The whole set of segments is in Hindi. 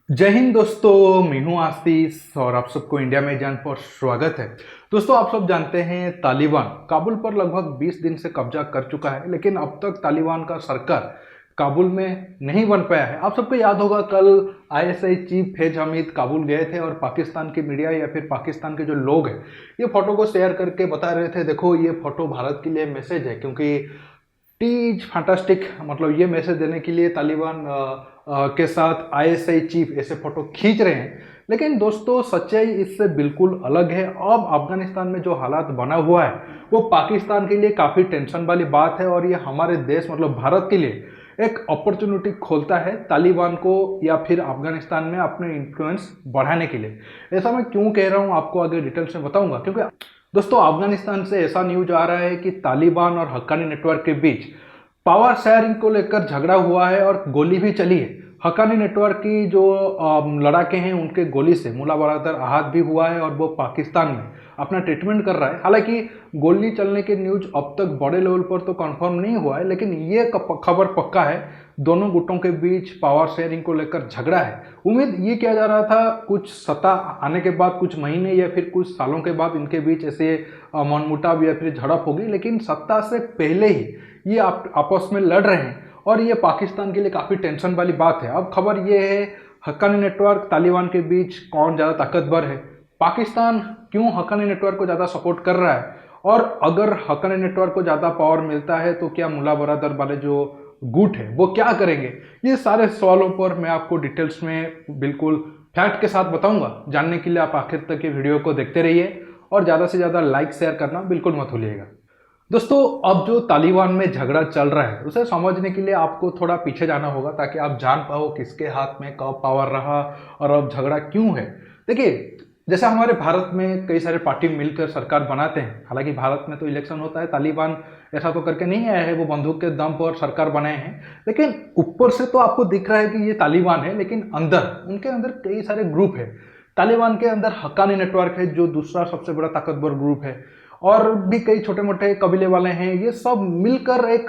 जय हिंद दोस्तों, मैं हूं आशीष और आप सबको इंडिया में जान पर स्वागत है। दोस्तों, आप सब जानते हैं तालिबान काबुल पर लगभग 20 दिन से कब्जा कर चुका है, लेकिन अब तक तालिबान का सरकार काबुल में नहीं बन पाया है। आप सबको याद होगा, कल आईएसआई चीफ फैज हमीद काबुल गए थे और पाकिस्तान की मीडिया या फिर पाकिस्तान के जो लोग हैं ये फोटो को शेयर करके बता रहे थे, देखो ये फोटो भारत के लिए मैसेज है, क्योंकि टीज फैंटास्टिक, मतलब ये मैसेज देने के लिए तालिबान के साथ आईएसआई चीफ ऐसे फोटो खींच रहे हैं। लेकिन दोस्तों, सच्चाई इससे बिल्कुल अलग है। अब अफगानिस्तान में जो हालात बना हुआ है वो पाकिस्तान के लिए काफ़ी टेंशन वाली बात है, और ये हमारे देश मतलब भारत के लिए एक अपॉर्चुनिटी खोलता है तालिबान को या फिर अफगानिस्तान में अपने इन्फ्लुएंस बढ़ाने के लिए। ऐसा मैं क्यों कह रहा हूँ आपको आगे डिटेल्स में बताऊंगा, क्योंकि दोस्तों अफगानिस्तान से ऐसा न्यूज आ रहा है कि तालिबान और हक्कानी नेटवर्क के बीच पावर शेयरिंग को लेकर झगड़ा हुआ है और गोली भी चली है। हक्कानी नेटवर्क की जो लड़ाके हैं उनके गोली से मुल्ला बरादर आहत भी हुआ है और वो पाकिस्तान में अपना ट्रीटमेंट कर रहा है। हालांकि गोली चलने के न्यूज अब तक बड़े लेवल पर तो कंफर्म नहीं हुआ है, लेकिन ये खबर पक्का है दोनों गुटों के बीच पावर शेयरिंग को लेकर झगड़ा है। उम्मीद ये किया जा रहा था कुछ सत्ता आने के बाद, कुछ महीने या फिर कुछ सालों के बाद इनके बीच ऐसे मनमुटाव या फिर झड़प होगी, लेकिन सत्ता से पहले ही ये आपस में लड़ रहे हैं और ये पाकिस्तान के लिए काफ़ी टेंशन वाली बात है। अब खबर ये है, हक्कानी नेटवर्क तालिबान के बीच कौन ज़्यादा ताकतवर है, पाकिस्तान क्यों हक्कानी नेटवर्क को ज़्यादा सपोर्ट कर रहा है, और अगर हक्कानी नेटवर्क को ज़्यादा पावर मिलता है तो क्या मुल्ला बरादर वाले जो गुट है वो क्या करेंगे। ये सारे सवालों पर मैं आपको डिटेल्स में बिल्कुल फैक्ट के साथ बताऊंगा। जानने के लिए आप आखिर तक ये वीडियो को देखते रहिए और ज़्यादा से ज़्यादा लाइक शेयर करना बिल्कुल मत भूलिएगा। दोस्तों, अब जो तालिबान में झगड़ा चल रहा है उसे समझने के लिए आपको थोड़ा पीछे जाना होगा, ताकि आप जान पाओ किसके हाथ में कब पावर रहा और अब झगड़ा क्यों है। देखिए, जैसे हमारे भारत में कई सारे पार्टी मिलकर सरकार बनाते हैं, हालांकि भारत में तो इलेक्शन होता है, तालिबान ऐसा तो करके नहीं आया है, वो बंदूक के दम पर सरकार बनाए हैं। लेकिन ऊपर से तो आपको दिख रहा है कि ये तालिबान है, लेकिन उनके अंदर कई सारे ग्रुप है। तालिबान के अंदर हक्कानी नेटवर्क है जो दूसरा सबसे बड़ा ताकतवर ग्रुप है, और भी कई छोटे मोटे कबीले वाले हैं। ये सब मिलकर एक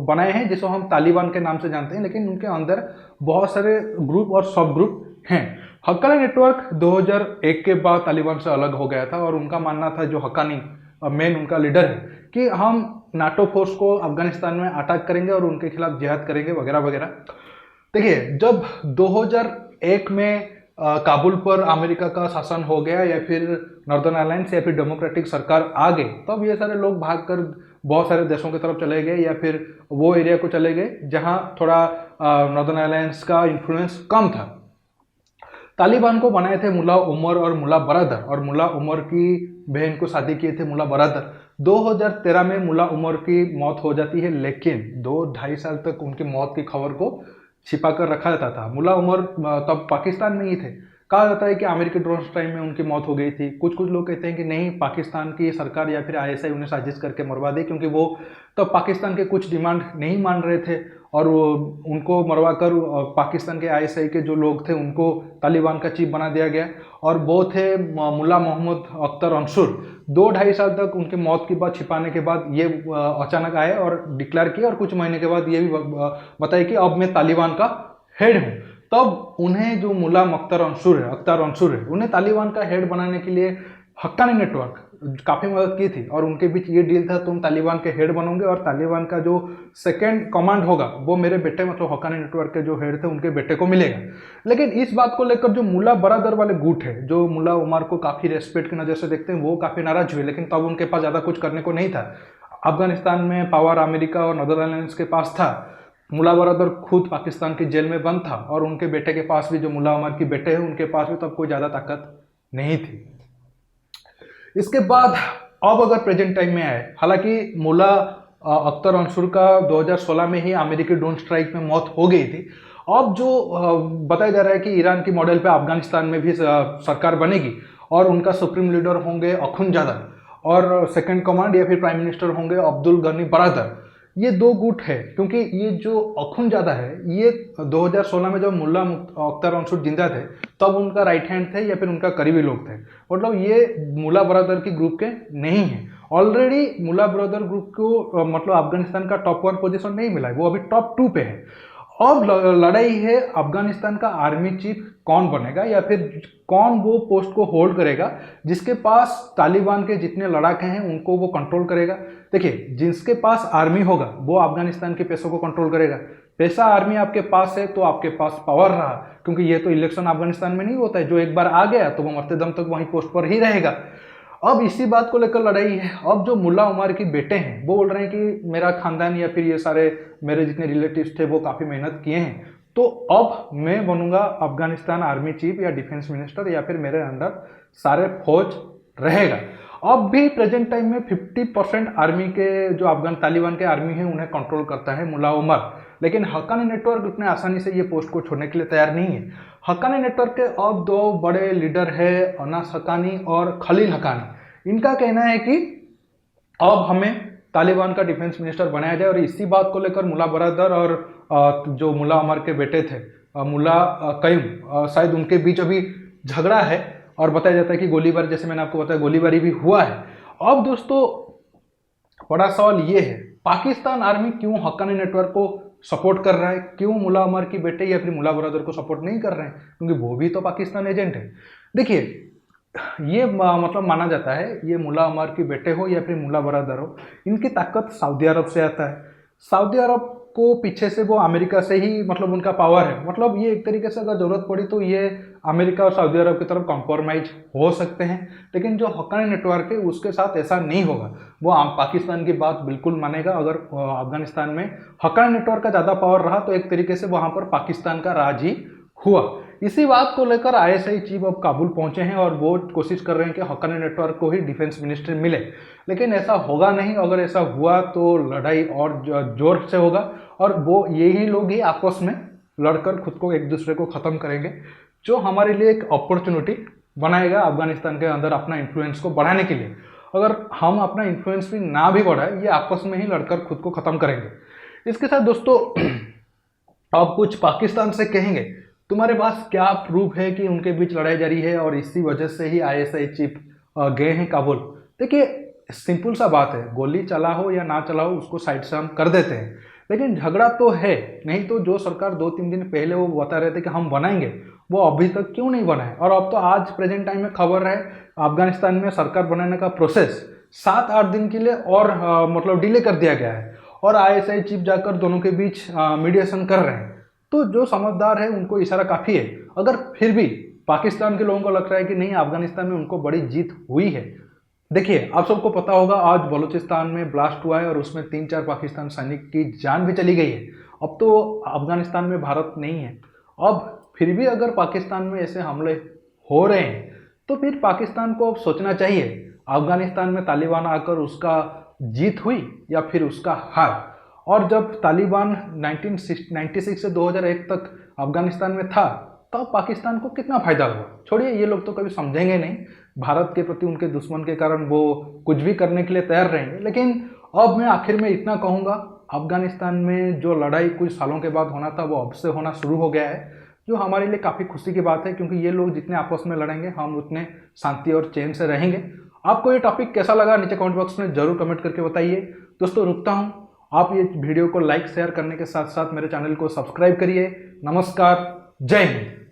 बनाए हैं जिसको हम तालिबान के नाम से जानते हैं, लेकिन उनके अंदर बहुत सारे ग्रुप और सब ग्रुप हैं। हक्कानी नेटवर्क 2001 के बाद तालिबान से अलग हो गया था, और उनका मानना था, जो हक्कानी मेन उनका लीडर है, कि हम नाटो फोर्स को अफगानिस्तान में अटैक करेंगे और उनके खिलाफ जिहाद करेंगे वगैरह वगैरह। देखिए, जब 2001 में काबुल पर अमेरिका का शासन हो गया या फिर नॉर्दर्न अलायंस या फिर डेमोक्रेटिक सरकार आ गई, तब ये सारे लोग भागकर बहुत सारे देशों की तरफ चले गए या फिर वो एरिया को चले गए जहां थोड़ा नॉर्दर्न अलायंस का इन्फ्लुएंस कम था। तालिबान को बनाए थे मुल्ला उमर और मुल्ला बरादर, और मुल्ला उमर की बहन को शादी किए थे मुल्ला बरादर। 2013 में मुल्ला उमर की मौत हो जाती है, लेकिन 2-2.5 साल तक उनकी मौत की खबर को छिपा कर रखा जाता था। मुल्ला उमर तब पाकिस्तान में ही थे। कहा जाता है कि अमेरिकी ड्रोन स्ट्राइक में उनकी मौत हो गई थी। कुछ कुछ लोग कहते हैं कि नहीं, पाकिस्तान की सरकार या फिर आईएसआई उन्हें साजिश करके मरवा दी, क्योंकि वो तब पाकिस्तान के कुछ डिमांड नहीं मान रहे थे, और वो उनको मरवा कर पाकिस्तान के आईएसआई के जो लोग थे उनको तालिबान का चीफ बना दिया गया। और वो थे मुल्ला मोहम्मद अख्तर अंसुर। 2-2.5 साल तक उनकी मौत की बात छिपाने के बाद ये अचानक आए और डिक्लेयर किया, और कुछ महीने के बाद ये भी बताया कि अब मैं तालिबान का हेड हूँ। तब उन्हें जो मुल्ला अख्तर अंसुर है, उन्हें तालिबान का हेड बनाने के लिए हक्कानी नेटवर्क काफ़ी मदद की थी, और उनके बीच ये डील था, तुम तालिबान के हेड बनोगे और तालिबान का जो सेकंड कमांड होगा वो मेरे बेटे, मतलब हक्कानी नेटवर्क के जो हेड थे उनके बेटे को मिलेगा। लेकिन इस बात को लेकर जो मुल्ला बरादर वाले गुट है, जो मुल्ला उमर को काफ़ी रेस्पेक्ट की नज़र से देखते हैं, वो काफ़ी नाराज हुए। लेकिन तब उनके पास ज़्यादा कुछ करने को नहीं था। अफगानिस्तान में पावर अमेरिका और नॉर्दर्न अलायंस के पास था। मुल्ला बरादर खुद पाकिस्तान की जेल में बंद था, और उनके बेटे के पास भी, जो मुल्ला उमर की बेटे हैं, उनके पास भी तब कोई ज़्यादा ताकत नहीं थी। इसके बाद अब अगर प्रेजेंट टाइम में आए, हालांकि मुल्ला अख्तर अंसुर का 2016 में ही अमेरिकी ड्रोन स्ट्राइक में मौत हो गई थी। अब जो बताया जा रहा है कि ईरान की मॉडल पे अफगानिस्तान में भी सरकार बनेगी, और उनका सुप्रीम लीडर होंगे अखुंजादा, और सेकंड कमांड या फिर प्राइम मिनिस्टर होंगे अब्दुल गनी बरादर। ये दो गुट है, क्योंकि ये जो अखुंजादा है, ये 2016 में जब मुल्ला अख्तर अंसुर जिंदा थे तब उनका राइट हैंड थे या फिर उनका करीबी लोग थे। मतलब ये मुल्ला बरादर की ग्रुप के नहीं है। ऑलरेडी मुल्ला बरादर ग्रुप को मतलब अफगानिस्तान का टॉप 1 पोजीशन नहीं मिला है, वो अभी टॉप 2 पे है। अब लड़ाई है अफगानिस्तान का आर्मी चीफ कौन बनेगा या फिर कौन वो पोस्ट को होल्ड करेगा जिसके पास तालिबान के जितने लड़ाके हैं उनको वो कंट्रोल करेगा। देखिए, जिसके पास आर्मी होगा वो अफगानिस्तान के पैसों को कंट्रोल करेगा। पैसा आर्मी आपके पास है तो आपके पास पावर रहा, क्योंकि ये तो इलेक्शन अफगानिस्तान में नहीं होता है, जो एक बार आ गया तो वो मरते दम तक वहीं पोस्ट पर ही रहेगा। अब इसी बात को लेकर लड़ाई है। अब जो मुल्ला उमर के बेटे हैं वो बोल रहे हैं कि मेरा खानदान या फिर ये सारे मेरे जितने रिलेटिव्स थे वो काफ़ी मेहनत किए हैं, तो अब मैं बनूंगा अफगानिस्तान आर्मी चीफ या डिफेंस मिनिस्टर या फिर मेरे अंडर सारे फौज रहेगा। अब भी प्रेजेंट टाइम में 50% आर्मी के जो अफगान तालिबान के आर्मी है उन्हें कंट्रोल करता है मुल्ला उमर, लेकिन हक्कानी नेटवर्क उतने आसानी से ये पोस्ट को छोड़ने के लिए तैयार नहीं है। हक्कानी नेटवर्क के अब दो बड़े लीडर है, अनास हक्कानी और खलील हक्कानी। इनका कहना है कि अब हमें तालिबान का डिफेंस मिनिस्टर बनाया जाए, और इसी बात को लेकर मुल्ला बरदर और जो मुल्ला उमर के बेटे थे मुल्ला कयूम, शायद उनके बीच अभी झगड़ा है और बताया जाता है कि गोलीबारी, जैसे मैंने आपको बताया, गोलीबारी भी हुआ है। अब दोस्तों बड़ा सवाल ये है, पाकिस्तान आर्मी क्यों हक्कानी नेटवर्क को सपोर्ट कर रहा है, क्यों मुल्ला उमर की बेटे या फिर मुल्ला बरदर को सपोर्ट नहीं कर रहे हैं, क्योंकि वो भी तो पाकिस्तान एजेंट है। देखिए, ये मतलब माना जाता है ये मुल्ला उमर के बेटे हो या फिर मुल्ला बरदर हो, इनकी ताकत सऊदी अरब से आता है। सऊदी अरब को पीछे से वो अमेरिका से ही मतलब उनका पावर है, मतलब ये एक तरीके से अगर जरूरत पड़ी तो ये अमेरिका और सऊदी अरब की तरफ कॉम्प्रोमाइज हो सकते हैं। लेकिन जो हक्कानी नेटवर्क है उसके साथ ऐसा नहीं होगा, वो पाकिस्तान की बात बिल्कुल मानेगा। अगर अफगानिस्तान में हक्कानी नेटवर्क का ज़्यादा पावर रहा तो एक तरीके से वहाँ पर पाकिस्तान का राज ही हुआ। इसी बात को लेकर आईएसआई चीफ अब काबुल पहुंचे हैं और वो कोशिश कर रहे हैं कि हक्कानी नेटवर्क को ही डिफेंस मिनिस्टर मिले, लेकिन ऐसा होगा नहीं। अगर ऐसा हुआ तो लड़ाई और जोर से होगा और वो यही लोग ही आपस में लड़कर खुद को एक दूसरे को ख़त्म करेंगे, जो हमारे लिए एक अपॉर्चुनिटी बनाएगा अफगानिस्तान के अंदर अपना इन्फ्लुएंस को बढ़ाने के लिए। अगर हम अपना इन्फ्लुएंस भी ना भी बढ़ाए, ये आपस में ही लड़कर खुद को ख़त्म करेंगे। इसके साथ दोस्तों अब कुछ पाकिस्तान से कहेंगे, तुम्हारे पास क्या प्रूफ है कि उनके बीच लड़ाई जारी है और इसी वजह से ही आईएसआई चीफ गए हैं काबुल। देखिए, सिंपल सा बात है, गोली चला हो या ना चला हो उसको साइड से हम कर देते हैं, लेकिन झगड़ा तो है। नहीं तो जो सरकार 2-3 दिन पहले वो बता रहे थे कि हम बनाएंगे, वो अभी तक क्यों नहीं बना है। और अब तो आज प्रेजेंट टाइम में खबर है अफगानिस्तान में सरकार बनाने का प्रोसेस 7-8 दिन के लिए और मतलब डिले कर दिया गया है, और आईएसआई चीफ जाकर दोनों के बीच मीडिएशन कर रहे हैं। तो जो समझदार है उनको इशारा काफ़ी है। अगर फिर भी पाकिस्तान के लोगों को लग रहा है कि नहीं अफगानिस्तान में उनको बड़ी जीत हुई है, देखिए आप सबको पता होगा आज बलूचिस्तान में ब्लास्ट हुआ है और उसमें 3-4 पाकिस्तान सैनिक की जान भी चली गई है। अब तो अफगानिस्तान में भारत नहीं है। अब फिर भी अगर पाकिस्तान में ऐसे हमले हो रहे हैं तो फिर पाकिस्तान को अब सोचना चाहिए अफगानिस्तान में तालिबान आकर उसका जीत हुई या फिर उसका हार। और जब तालिबान 1996 से 2001 तक अफगानिस्तान में था तब पाकिस्तान को कितना फायदा हुआ। छोड़िए, ये लोग तो कभी समझेंगे नहीं, भारत के प्रति उनके दुश्मन के कारण वो कुछ भी करने के लिए तैयार रहेंगे। लेकिन अब मैं आखिर में इतना कहूँगा, अफगानिस्तान में जो लड़ाई कुछ सालों के बाद होना था वो अब से होना शुरू हो गया है, जो हमारे लिए काफ़ी खुशी की बात है, क्योंकि ये लोग जितने आपस में लड़ेंगे हम उतने शांति और चैन से रहेंगे। आपको ये टॉपिक कैसा लगा नीचे कमेंट बॉक्स में जरूर कमेंट करके बताइए। दोस्तों रुकता हूँ, आप ये वीडियो को लाइक शेयर करने के साथ साथ मेरे चैनल को सब्सक्राइब करिए। नमस्कार, जय हिंद।